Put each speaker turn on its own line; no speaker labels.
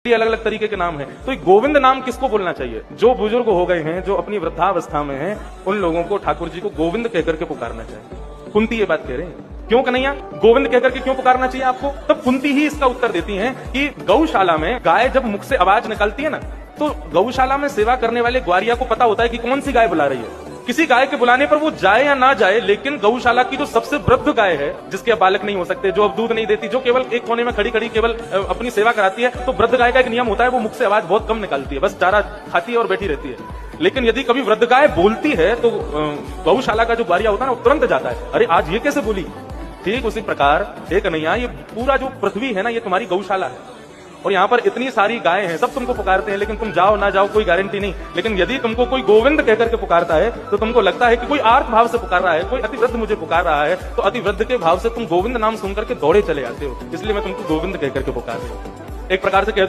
अलग अलग तरीके के नाम है। तो गोविंद नाम किसको बोलना चाहिए? जो बुजुर्ग हो गए हैं, जो अपनी वृद्धावस्था में हैं, उन लोगों को ठाकुर जी को गोविंद कहकर के पुकारना चाहिए। कुंती ये बात कह रहे हैं। क्यों कन्हैया, गोविंद कहकर के क्यों पुकारना चाहिए आपको? तब कुंती ही इसका उत्तर देती हैं कि गौशाला में गाय जब मुख से आवाज निकालती है ना, तो गौशाला में सेवा करने वाले ग्वारिया को पता होता है कि कौन सी गाय बुला रही है। किसी गाय के बुलाने पर वो जाए या ना जाए, लेकिन गौशाला की जो सबसे वृद्ध गाय है, जिसके अब बालक नहीं हो सकते, जो अब दूध नहीं देती, जो केवल एक कोने में खड़ी खड़ी केवल अपनी सेवा कराती है, तो वृद्ध गाय का एक नियम होता है, वो मुख से आवाज बहुत कम निकालती है, बस चारा खाती है और बैठी रहती है। लेकिन यदि कभी वृद्ध गाय बोलती है तो गौशाला का जो ग्वारिया होता है ना, वो तुरंत जाता है, अरे आज ये कैसे बोली। ठीक उसी प्रकार हे कन्हैया, ये पूरा जो पृथ्वी है ना, ये तुम्हारी गौशाला है और यहाँ पर इतनी सारी गायें हैं, सब तुमको पुकारते हैं, लेकिन तुम जाओ ना जाओ कोई गारंटी नहीं। लेकिन यदि तुमको कोई गोविंद कहकर के पुकारता है तो तुमको लगता है कि कोई आर्त भाव से पुकार रहा है, कोई अतिवृद्ध मुझे पुकार रहा है, तो अतिवृद्ध के भाव से तुम गोविंद नाम सुनकर के दौड़े चले आते हो। इसलिए मैं तुमको गोविंद कहकर के पुकार रहा हूं। एक प्रकार से कह दूं